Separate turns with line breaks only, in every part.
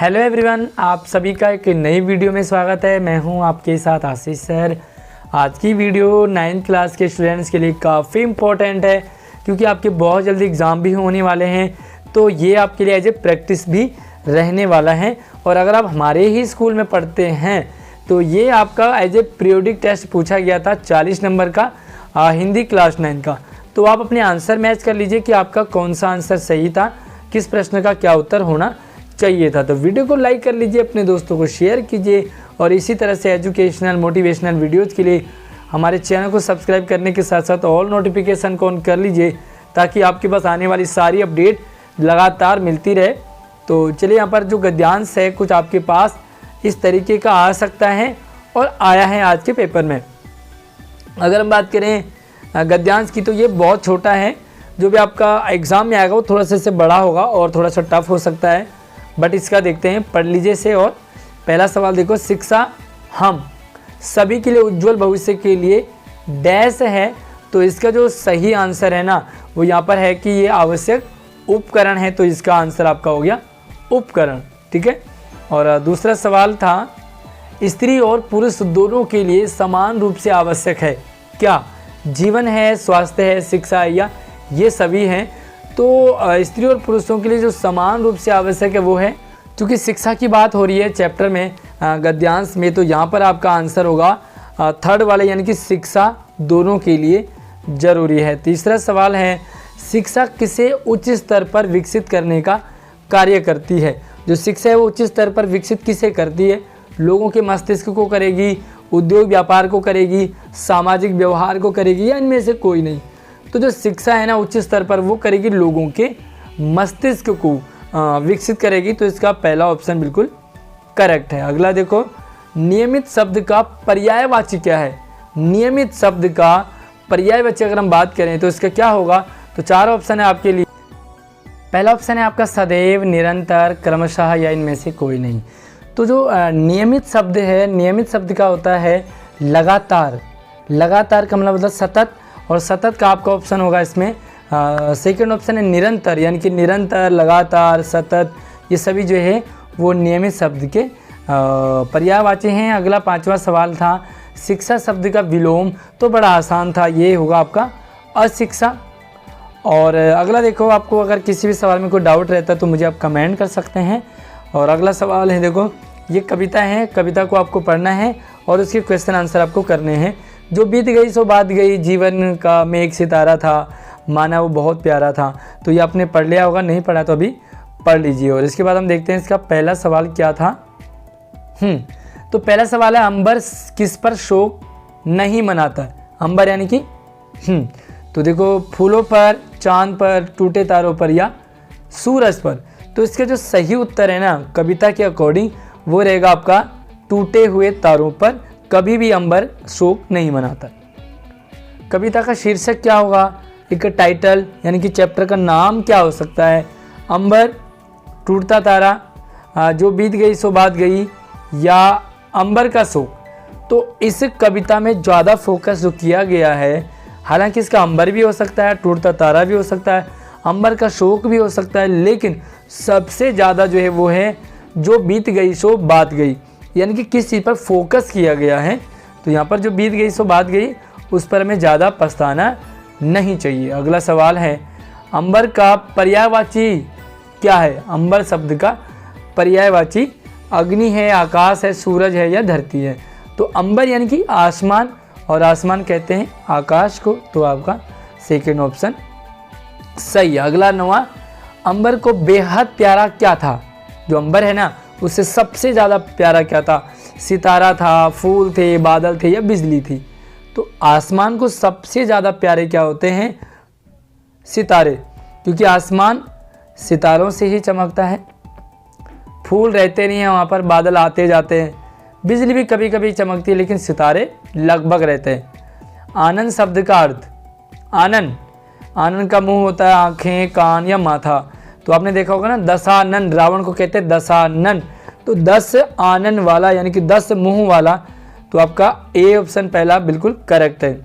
Hello everyone, आप सभी का एक नई वीडियो में स्वागत है। मैं हूं आपके साथ आशीष सर। आज की वीडियो 9th क्लास के स्टूडेंट्स के लिए काफ़ी इम्पोर्टेंट है क्योंकि आपके बहुत जल्दी एग्ज़ाम भी होने वाले हैं, तो ये आपके लिए एज ए प्रैक्टिस भी रहने वाला है। और अगर आप हमारे ही स्कूल में पढ़ते हैं तो ये आपका एज ए पीरियोडिक टेस्ट पूछा गया था 40 नंबर का हिंदी क्लास 9 का। तो आप अपने आंसर मैच कर लीजिए कि आपका कौन सा आंसर सही था, किस प्रश्न का क्या उत्तर होना चाहिए था। तो वीडियो को लाइक कर लीजिए, अपने दोस्तों को शेयर कीजिए और इसी तरह से एजुकेशनल मोटिवेशनल वीडियोज़ के लिए हमारे चैनल को सब्सक्राइब करने के साथ साथ ऑल नोटिफिकेशन को ऑन कर लीजिए ताकि आपके पास आने वाली सारी अपडेट लगातार मिलती रहे। तो चलिए, यहाँ पर जो गद्यांश है कुछ आपके पास इस तरीके का आ सकता है और आया है आज के पेपर में। अगर हम बात करें गद्यांश की तो ये बहुत छोटा है, जो भी आपका एग्ज़ाम में आएगा वो थोड़ा सा इससे बड़ा होगा और थोड़ा सा टफ हो सकता है, बट इसका देखते हैं, पढ़ लीजिए से। और पहला सवाल देखो, शिक्षा हम सभी के लिए उज्जवल भविष्य के लिए डैश है। तो इसका जो सही आंसर है ना वो यहाँ पर है कि ये आवश्यक उपकरण है, तो इसका आंसर आपका हो गया उपकरण। ठीक है। और दूसरा सवाल था, स्त्री और पुरुष दोनों के लिए समान रूप से आवश्यक है क्या? जीवन है, स्वास्थ्य है, शिक्षा है या ये सभी हैं? तो स्त्री और पुरुषों के लिए जो समान रूप से आवश्यक है वो है, क्योंकि शिक्षा की बात हो रही है चैप्टर में गद्यांश में, तो यहाँ पर आपका आंसर होगा थर्ड वाले, यानी कि शिक्षा दोनों के लिए जरूरी है। तीसरा सवाल है, शिक्षा किसे उच्च स्तर पर विकसित करने का कार्य करती है? जो शिक्षा है वो उच्च स्तर पर विकसित किसे करती है? लोगों के मस्तिष्क को करेगी, उद्योग व्यापार को करेगी, सामाजिक व्यवहार को करेगी, या इनमें से कोई नहीं? तो जो शिक्षा है ना उच्च स्तर पर वो करेगी लोगों के मस्तिष्क को विकसित करेगी, तो इसका पहला ऑप्शन बिल्कुल करेक्ट है। अगला देखो, नियमित शब्द का पर्यायवाची क्या है? नियमित शब्द का पर्यायवाची अगर हम बात करें तो इसका क्या होगा? तो चार ऑप्शन है आपके लिए। पहला ऑप्शन है आपका सदैव, निरंतर, क्रमशः या इनमें से कोई नहीं। तो जो नियमित शब्द है, नियमित शब्द का होता है लगातार। लगातार का मतलब सतत, और सतत का आपका ऑप्शन होगा इसमें सेकंड ऑप्शन है निरंतर, यानी कि निरंतर, लगातार, सतत, ये सभी जो है वो नियमित शब्द के पर्यायवाची हैं। अगला पांचवा सवाल था, शिक्षा शब्द का विलोम, तो बड़ा आसान था, ये होगा आपका अशिक्षा। और अगला देखो, आपको अगर किसी भी सवाल में कोई डाउट रहता है तो मुझे आप कमेंट कर सकते हैं। और अगला सवाल है, देखो ये कविता है, कविता को आपको पढ़ना है और उसके क्वेश्चन आंसर आपको करने हैं। जो बीत गई सो बात गई, जीवन का में एक सितारा था, माना वो बहुत प्यारा था। तो ये आपने पढ़ लिया होगा, नहीं पढ़ा तो अभी पढ़ लीजिए। और इसके बाद हम देखते हैं इसका पहला सवाल क्या था। तो पहला सवाल है, अंबर किस पर शोक नहीं मनाता? अंबर यानी कि तो देखो, फूलों पर, चांद पर, टूटे तारों पर या सूरज पर? तो इसका जो सही उत्तर है ना कविता के अकॉर्डिंग वो रहेगा आपका टूटे हुए तारों पर कभी भी अंबर शोक नहीं मनाता। कविता का शीर्षक क्या होगा? एक टाइटल यानी कि चैप्टर का नाम क्या हो सकता है? अंबर, टूटता तारा, जो बीत गई सो बात गई, या अंबर का शोक? तो इस कविता में ज़्यादा फोकस जो किया गया है, हालांकि इसका अंबर भी हो सकता है, टूटता तारा भी हो सकता है, अंबर का शोक भी हो सकता है, लेकिन सबसे ज़्यादा जो है वो है जो बीत गई सो बात गई, यानी कि किस चीज़ पर फोकस किया गया है। तो यहाँ पर जो बीत गई सो बात गई उस पर हमें ज़्यादा पछताना नहीं चाहिए। अगला सवाल है, अंबर का पर्यायवाची क्या है? अंबर शब्द का पर्यायवाची अग्नि है, आकाश है, सूरज है या धरती है? तो अंबर यानी कि आसमान, और आसमान कहते हैं आकाश को, तो आपका सेकेंड ऑप्शन सही है। अगला 9वां, अंबर को बेहद प्यारा क्या था? जो अंबर है ना उससे सबसे ज़्यादा प्यारा क्या था? सितारा था, फूल थे, बादल थे या बिजली थी? तो आसमान को सबसे ज़्यादा प्यारे क्या होते हैं? सितारे, क्योंकि आसमान सितारों से ही चमकता है। फूल रहते नहीं हैं वहाँ पर, बादल आते जाते हैं, बिजली भी कभी कभी चमकती है, लेकिन सितारे लगभग रहते हैं। आनंद शब्द का अर्थ? आनंद, आनंद का मुंह होता है, आँखें, कान या माथा? तो आपने देखा होगा ना, दशानन, रावण को कहते हैं दशानन, तो 10 आनन वाला यानी कि 10 मुंह वाला, तो आपका ए ऑप्शन पहला बिल्कुल करेक्ट है।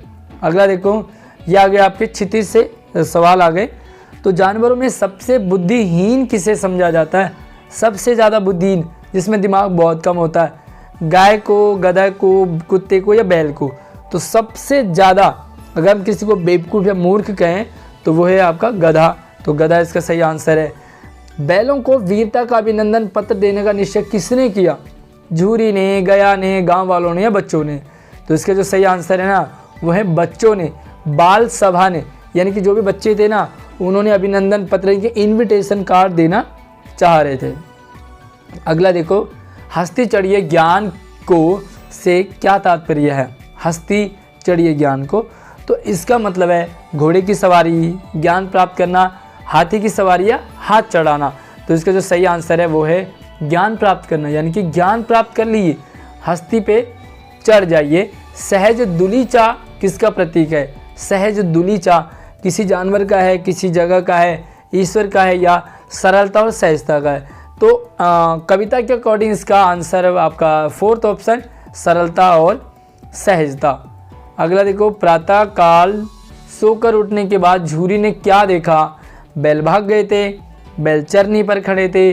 अगला देखो, ये आ गया आपके क्षितिज से सवाल आ गए। तो जानवरों में सबसे बुद्धिहीन किसे समझा जाता है? सबसे ज़्यादा बुद्धिहीन जिसमें दिमाग बहुत कम होता है, गाय को, गधा को, कुत्ते को या बैल को। तो सबसे ज़्यादा अगर हम किसी को बेवकूफ़ या मूर्ख कहें तो वो है आपका गधा। तो गधा इसका सही आंसर है। बैलों को वीरता का अभिनंदन पत्र देने का निश्चय किसने किया? झूरी ने, गया ने, गांव वालों ने या बच्चों ने? तो इसका जो सही आंसर है ना वो है बच्चों ने, बाल सभा ने, यानी कि जो भी बच्चे थे ना उन्होंने अभिनंदन पत्र के इनविटेशन कार्ड देना चाह रहे थे। अगला देखो, हस्ती चढ़िए ज्ञान को से क्या तात्पर्य है? हस्ती चढ़िए ज्ञान को, तो इसका मतलब है घोड़े की सवारी, ज्ञान प्राप्त करना, हाथी की सवारी या हाथ चढ़ाना। तो इसका जो सही आंसर है वो है ज्ञान प्राप्त करना, यानी कि ज्ञान प्राप्त कर लिए, हस्ती पे चढ़ जाइए। सहज दुलीचा किसका प्रतीक है? सहज दुलीचा किसी जानवर का है, किसी जगह का है, ईश्वर का है या सरलता और सहजता का है? तो कविता के अकॉर्डिंग इसका आंसर आपका 4th ऑप्शन, सरलता और सहजता। अगला देखो, प्रातः काल सोकर उठने के बाद झूरी ने क्या देखा? बैल भाग गए थे, बैल चरनी पर खड़े थे,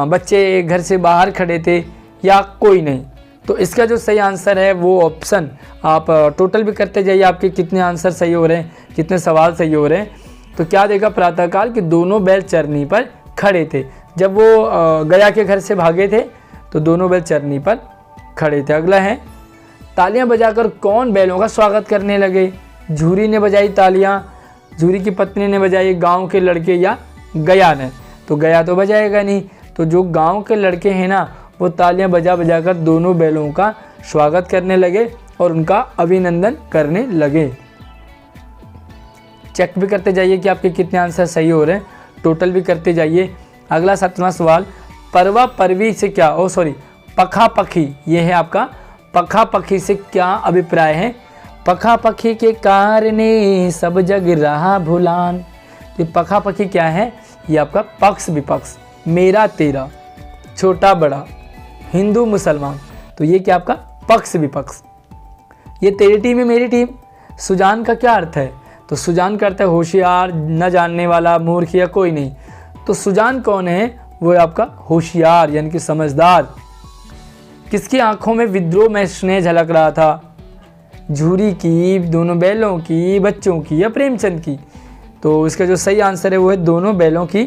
बच्चे घर से बाहर खड़े थे या कोई नहीं? तो इसका जो सही आंसर है वो ऑप्शन, आप टोटल भी करते जाइए आपके कितने आंसर सही हो रहे हैं, कितने सवाल सही हो रहे हैं। तो क्या देखा प्रातःकाल कि दोनों बैल चरनी पर खड़े थे। जब वो गया के घर से भागे थे तो दोनों बैल चरनी पर खड़े थे। अगला है, तालियां बजाकर कौन बैलों का स्वागत करने लगे? झूरी ने बजाई तालियां, झूरी की पत्नी ने बजाई, गांव के लड़के या गया ने? तो गया तो बजाएगा नहीं, तो जो गांव के लड़के हैं ना वो तालियां बजा बजा कर दोनों बैलों का स्वागत करने लगे और उनका अभिनंदन करने लगे। चेक भी करते जाइए कि आपके कितने आंसर सही हो रहे हैं, टोटल भी करते जाइए। अगला 7वां सवाल, परवा परवी से क्या, पखा पखी, ये है आपका पखा पखी से क्या अभिप्राय है? पखा पखी के कारणे सब जग रहा भुलान। ये पखा पखी क्या है? ये आपका पक्ष विपक्ष, मेरा तेरा, छोटा बड़ा, हिंदू मुसलमान। तो ये क्या आपका पक्ष विपक्ष। ये तेरी टीम है मेरी टीम। सुजान का क्या अर्थ है? तो सुजान का अर्थ है होशियार, न जानने वाला, मूर्ख या कोई नहीं। तो सुजान कौन है? वो है आपका होशियार यानी कि समझदार। किसकी आंखों में विद्रोह में स्नेह झलक रहा था? झूरी की, दोनों बैलों की, बच्चों की या प्रेमचंद की? तो इसका जो सही आंसर है वो है दोनों बैलों की।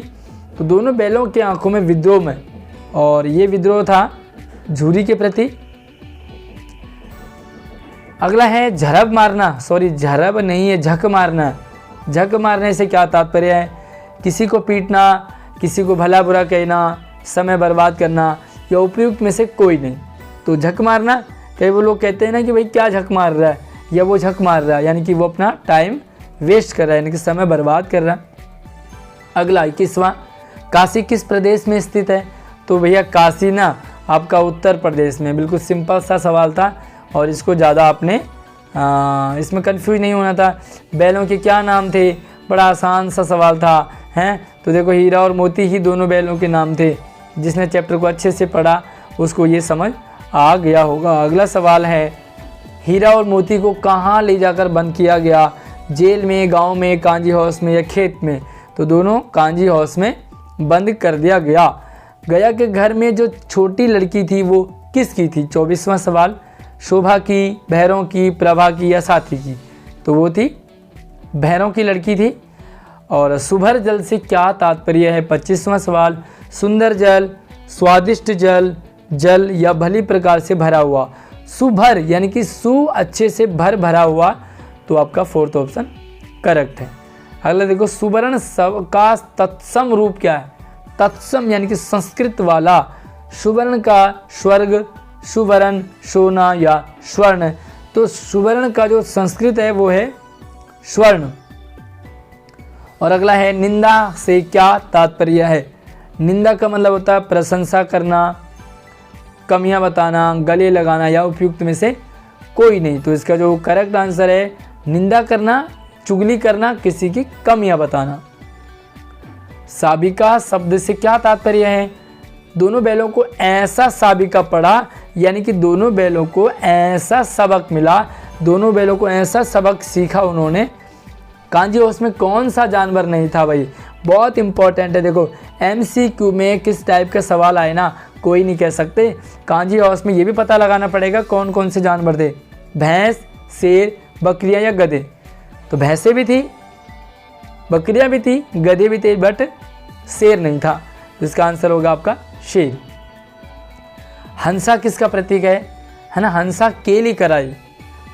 तो दोनों बैलों की आंखों में विद्रोह में, और ये विद्रोह था झूरी के प्रति। अगला है झरब मारना, झरब नहीं है, झक मारना। झक मारने से क्या तात्पर्य है? किसी को पीटना, किसी को भला बुरा कहना, समय बर्बाद करना या उपयुक्त में से कोई नहीं। तो झक मारना, कई वो लोग कहते हैं ना कि भाई क्या झक मार रहा है, या वो झक मार रहा है यानी कि वो अपना टाइम वेस्ट कर रहा है, यानी कि समय बर्बाद कर रहा है। अगला 21वां, काशी किस प्रदेश में स्थित है? तो भैया काशी ना आपका उत्तर प्रदेश में। बिल्कुल सिंपल सा सवाल था और इसको ज़्यादा आपने इसमें कंफ्यूज नहीं होना था। बैलों के क्या नाम थे? बड़ा आसान सा सवाल था, हैं? तो देखो हीरा और मोती ही दोनों बैलों के नाम थे। जिसने चैप्टर को अच्छे से पढ़ा उसको ये समझ आ गया होगा। अगला सवाल है, हीरा और मोती को कहाँ ले जाकर बंद किया गया? जेल में, गांव में, कांजी हाउस में या खेत में? तो दोनों कांजी हाउस में बंद कर दिया गया। गया के घर में जो छोटी लड़की थी वो किसकी थी? 24वां सवाल, शोभा की, भैरों की, प्रभा की या साथी की? तो वो थी भैरों की लड़की थी। और सुभर जल से क्या तात्पर्य है? 25वां सवाल, सुंदर जल, स्वादिष्ट जल, जल या भली प्रकार से भरा हुआ। सुभर यानी कि सु अच्छे से भरा हुआ, तो आपका 4th ऑप्शन करेक्ट है। अगला देखो, सुवर्ण सब का तत्सम रूप क्या है? तत्सम यानी कि संस्कृत वाला। सुवर्ण का स्वर्ग, सुवर्ण, सोना या स्वर्ण? तो सुवर्ण का जो संस्कृत है वो है स्वर्ण। और अगला है, निंदा से क्या तात्पर्य है? निंदा का मतलब होता है प्रशंसा करना, कमियां बताना, गले लगाना या उपयुक्त में से कोई नहीं। तो इसका जो करेक्ट आंसर है, निंदा करना, चुगली करना, किसी की कमियां बताना। साबिका शब्द से क्या तात्पर्य है? दोनों बैलों को ऐसा साबिका पढ़ा, यानी कि दोनों बैलों को ऐसा सबक मिला, दोनों बैलों को ऐसा सबक सीखा उन्होंने। कांजी हाउस में कौन सा जानवर नहीं था भाई? बहुत इंपॉर्टेंट है। देखो, MCQ में किस टाइप का सवाल आए ना कोई नहीं कह सकते। कांजी हाउस में ये भी पता लगाना पड़ेगा कौन कौन से जानवर थे, भैंस, शेर, बकरियां या गधे। तो भैंसें भी थी, बकरियां भी थी, गधे भी थे, बट शेर नहीं था। इसका आंसर होगा आपका शेर। हंसा किसका प्रतीक है ना, हंसा केली कराई।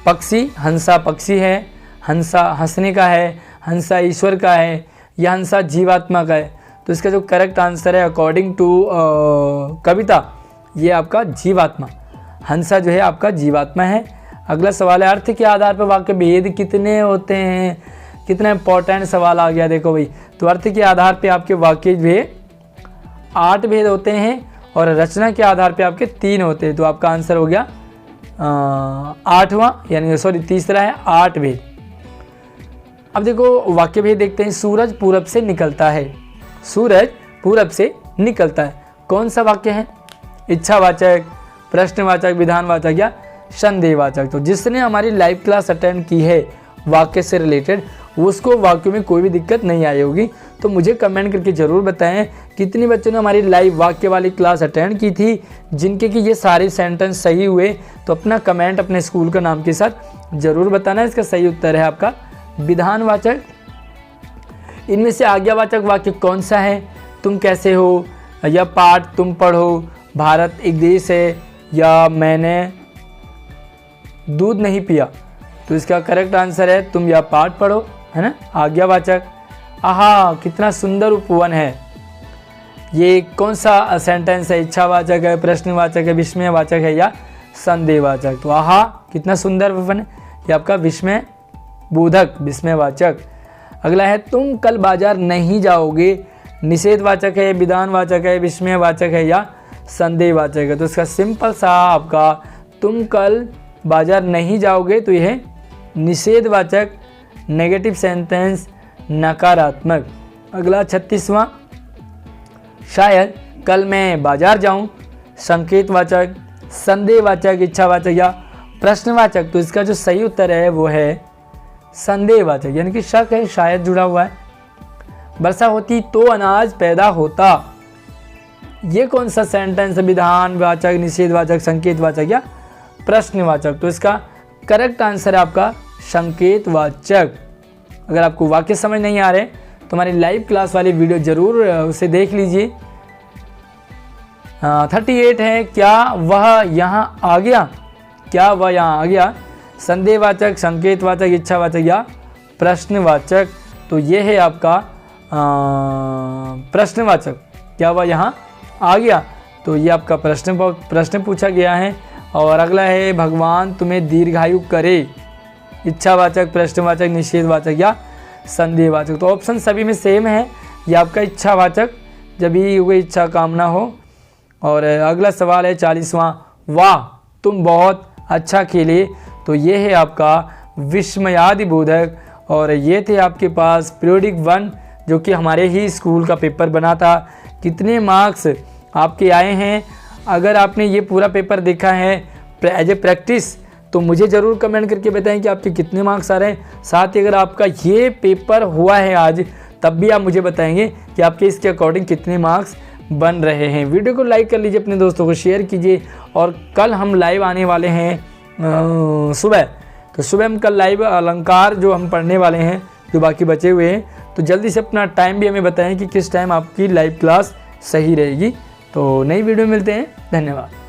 पक्षी, हंसा पक्षी है, हंसा हंसने का है, हंसा ईश्वर का है, या हंसा जीवात्मा का है। तो इसका जो करेक्ट आंसर है अकॉर्डिंग टू कविता, ये आपका जीवात्मा, हंसा जो है आपका जीवात्मा है। अगला सवाल है, अर्थ के आधार पर वाक्य भेद कितने होते हैं। कितना इंपॉर्टेंट सवाल आ गया देखो भाई। तो अर्थ के आधार पे आपके वाक्य भेद 8 भेद होते हैं और रचना के आधार पे आपके 3 होते हैं। तो आपका आंसर हो गया 8वां, यानी सॉरी तीसरा है 8 भेद। अब देखो वाक्य भेद देखते हैं। सूरज पूरब से निकलता है, सूरज पूरब से निकलता है, कौन सा वाक्य है? इच्छावाचक, प्रश्नवाचक, विधानवाचक या संदेहवाचक। तो जिसने हमारी लाइव क्लास अटेंड की है वाक्य से रिलेटेड, उसको वाक्यों में कोई भी दिक्कत नहीं आई होगी। तो मुझे कमेंट करके ज़रूर बताएं कितने बच्चों ने हमारी लाइव वाक्य वाली क्लास अटेंड की थी जिनके कि ये सारे सेंटेंस सही हुए। तो अपना कमेंट अपने स्कूल का नाम के साथ ज़रूर बताना। इसका सही उत्तर है आपका विधानवाचक। इनमें से आज्ञावाचक वाक्य कौन सा है? तुम कैसे हो, या पाठ तुम पढ़ो, भारत एक देश है, या मैंने दूध नहीं पिया। तो इसका करेक्ट आंसर है तुम या पाठ पढ़ो, है ना, आज्ञावाचक। आहा कितना सुंदर उपवन है, ये कौन सा सेंटेंस है? इच्छावाचक है, प्रश्नवाचक है, विस्मयवाचक है या संदेहवाचक। तो आहा कितना सुंदर उपवन है, ये आपका विस्मय बोधक, विस्मयवाचक। अगला है, तुम कल बाजार नहीं जाओगे, निषेधवाचक है, विधानवाचक है, विस्मयवाचक है या संदेहवाचक है। तो इसका सिंपल सा आपका तुम कल बाजार नहीं जाओगे, तो यह निषेधवाचक, नेगेटिव सेंटेंस, नकारात्मक। अगला 36वां, शायद कल मैं बाजार जाऊं, संकेतवाचक, संदेहवाचक, इच्छावाचक या प्रश्नवाचक। तो इसका जो सही उत्तर है वो है संदेहवाचक, यानी कि शक है, शायद जुड़ा हुआ है। वर्षा होती तो अनाज पैदा होता, ये कौन सा सेंटेंस? विधानवाचक, निषेधवाचक, संकेतवाचक या प्रश्नवाचक। तो इसका करेक्ट आंसर है आपका संकेतवाचक। अगर आपको वाक्य समझ नहीं आ रहे तो हमारी लाइव क्लास वाली वीडियो जरूर उसे देख लीजिए। 38 है, क्या वह यहाँ आ गया, क्या वह यहाँ आ गया, संदेहवाचक, संकेतवाचक, इच्छावाचक या प्रश्नवाचक। तो ये है आपका प्रश्नवाचक, क्या वह यहाँ आ गया। तो ये आपका प्रश्न पूछा गया है। और अगला है, भगवान तुम्हें दीर्घायु करे, इच्छावाचक, प्रश्नवाचक, निषेधवाचक या संदेहवाचक। तो ऑप्शन सभी में सेम है, ये आपका इच्छावाचक, जब भी कोई इच्छा कामना हो। और अगला सवाल है 40वां, वाह तुम बहुत अच्छा खेले। तो ये है आपका विस्मयादिबोधक। और ये थे आपके पास पीरियोडिक 1 जो कि हमारे ही स्कूल का पेपर बना था। कितने मार्क्स आपके आए हैं? अगर आपने ये पूरा पेपर देखा है एज ए प्रैक्टिस तो मुझे ज़रूर कमेंट करके बताएं कि आपके कितने मार्क्स आ रहे हैं। साथ ही अगर आपका ये पेपर हुआ है आज, तब भी आप मुझे बताएंगे कि आपके इसके अकॉर्डिंग कितने मार्क्स बन रहे हैं। वीडियो को लाइक कर लीजिए, अपने दोस्तों को शेयर कीजिए। और कल हम लाइव आने वाले हैं सुबह। तो सुबह हम कल लाइव अलंकार जो हम पढ़ने वाले हैं, जो बाकी बचे हुए हैं। तो जल्दी से अपना टाइम भी हमें बताएं कि किस टाइम आपकी लाइव क्लास सही रहेगी। तो नई वीडियो मिलते हैं, धन्यवाद।